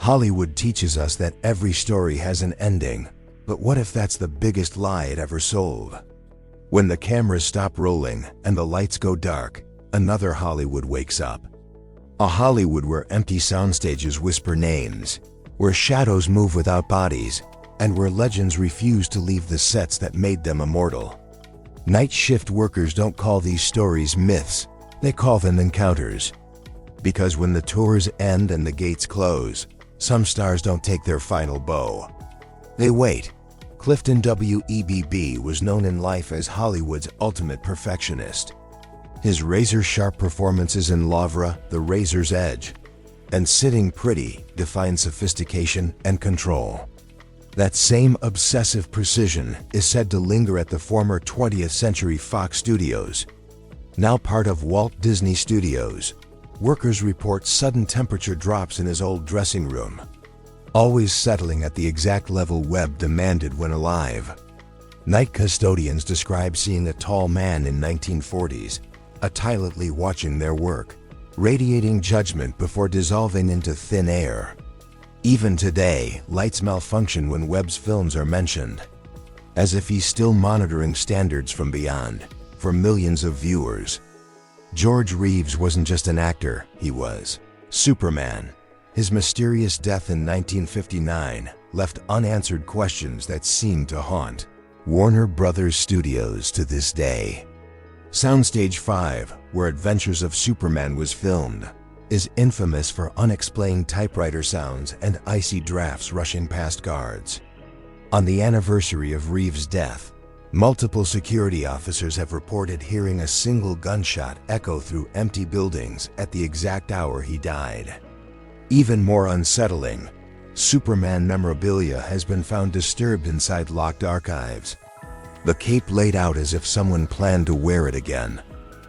Hollywood teaches us that every story has an ending, but what if that's the biggest lie it ever sold? When the cameras stop rolling and the lights go dark, another Hollywood wakes up. A Hollywood where empty soundstages whisper names, where shadows move without bodies, and where legends refuse to leave the sets that made them immortal. Night shift workers don't call these stories myths, they call them encounters. Because when the tours end and the gates close, some stars don't take their final bow. They wait. Clifton W.E.B.B. was known in life as Hollywood's ultimate perfectionist. His razor-sharp performances in Lavra, The Razor's Edge, and Sitting Pretty define sophistication and control. That same obsessive precision is said to linger at the former 20th Century Fox Studios. Now part of Walt Disney Studios, workers report sudden temperature drops in his old dressing room, always settling at the exact level Webb demanded when alive. Night custodians describe seeing a tall man in 1940s, tirelessly watching their work, radiating judgment before dissolving into thin air. Even today, lights malfunction when Webb's films are mentioned, as if he's still monitoring standards from beyond, for millions of viewers. George Reeves wasn't just an actor, he was Superman. His mysterious death in 1959 left unanswered questions that seem to haunt Warner Brothers Studios to this day. Soundstage 5, where Adventures of Superman was filmed, is infamous for unexplained typewriter sounds and icy drafts rushing past guards. On the anniversary of Reeves' death, multiple security officers have reported hearing a single gunshot echo through empty buildings at the exact hour he died. Even more unsettling, Superman memorabilia has been found disturbed inside locked archives. The cape laid out as if someone planned to wear it again.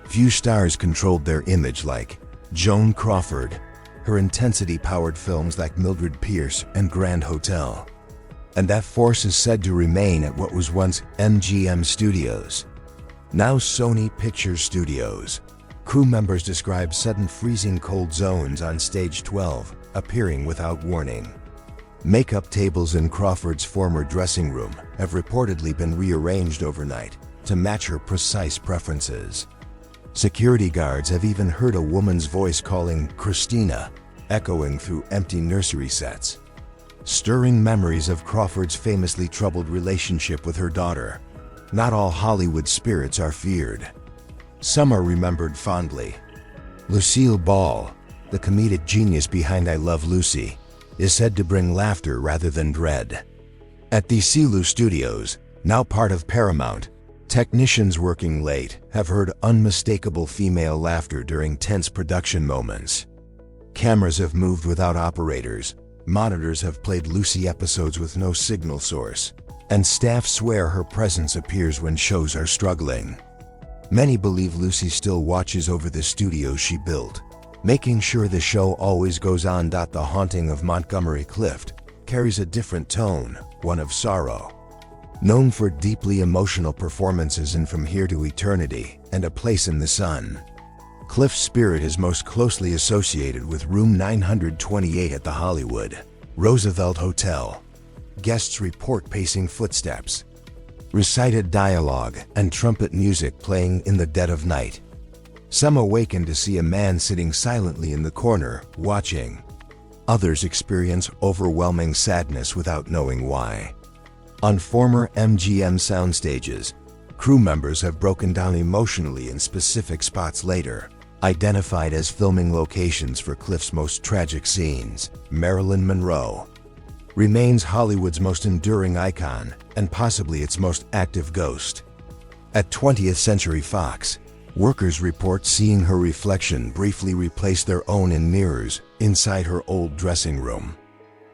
Few stars controlled their image like Joan Crawford, her intensity-powered films like Mildred Pierce and Grand Hotel. And that force is said to remain at what was once MGM Studios, now Sony Pictures Studios. Crew members describe sudden freezing cold zones on Stage 12, appearing without warning. Makeup tables in Crawford's former dressing room have reportedly been rearranged overnight to match her precise preferences. Security guards have even heard a woman's voice calling Christina, echoing through empty nursery sets, stirring memories of Crawford's famously troubled relationship with her daughter. Not all Hollywood spirits are feared. Some are remembered fondly. Lucille Ball, the comedic genius behind I Love Lucy, is said to bring laughter rather than dread. At the Silu Studios, now part of Paramount, technicians working late have heard unmistakable female laughter during tense production moments. Cameras have moved without operators, monitors have played Lucy episodes with no signal source, and staff swear her presence appears when shows are struggling. Many believe Lucy still watches over the studios she built, making sure the show always goes on. The Haunting of Montgomery Clift carries a different tone, one of sorrow. Known for deeply emotional performances in From Here to Eternity and A Place in the Sun, Clift's spirit is most closely associated with Room 928 at the Hollywood Roosevelt Hotel. Guests report pacing footsteps, recited dialogue, and trumpet music playing in the dead of night. Some awaken to see a man sitting silently in the corner, watching. Others experience overwhelming sadness without knowing why. On former MGM soundstages, crew members have broken down emotionally in specific spots later, identified as filming locations for Clift's most tragic scenes. Marilyn Monroe remains Hollywood's most enduring icon and possibly its most active ghost. At 20th Century Fox, workers report seeing her reflection briefly replace their own in mirrors inside her old dressing room.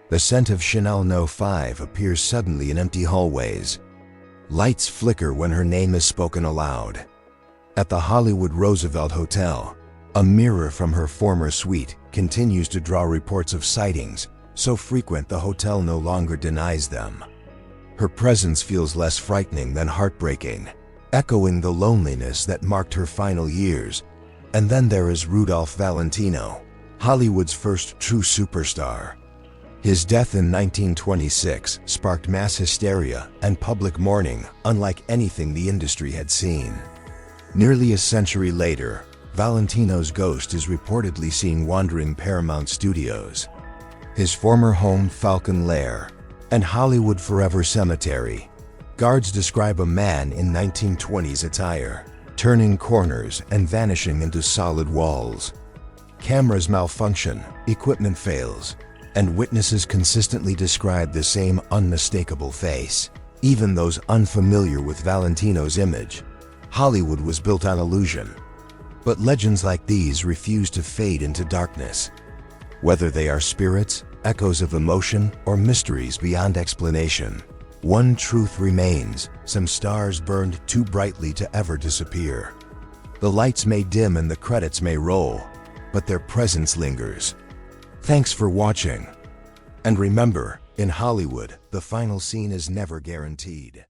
The scent of Chanel No. 5 appears suddenly in empty hallways. Lights flicker when her name is spoken aloud. At the Hollywood Roosevelt Hotel, a mirror from her former suite continues to draw reports of sightings, so frequent the hotel no longer denies them. Her presence feels less frightening than heartbreaking, echoing the loneliness that marked her final years. And then there is Rudolph Valentino, Hollywood's first true superstar. His death in 1926 sparked mass hysteria and public mourning unlike anything the industry had seen. Nearly a century later, Valentino's ghost is reportedly seen wandering Paramount Studios, his former home Falcon Lair, and Hollywood Forever Cemetery. Guards describe a man in 1920s attire, turning corners and vanishing into solid walls. Cameras malfunction, equipment fails, and witnesses consistently describe the same unmistakable face. Even those unfamiliar with Valentino's image. Hollywood was built on illusion. But legends like these refuse to fade into darkness. Whether they are spirits, echoes of emotion, or mysteries beyond explanation, one truth remains: some stars burned too brightly to ever disappear. The lights may dim and the credits may roll, but their presence lingers. Thanks for watching. And remember, in Hollywood, the final scene is never guaranteed.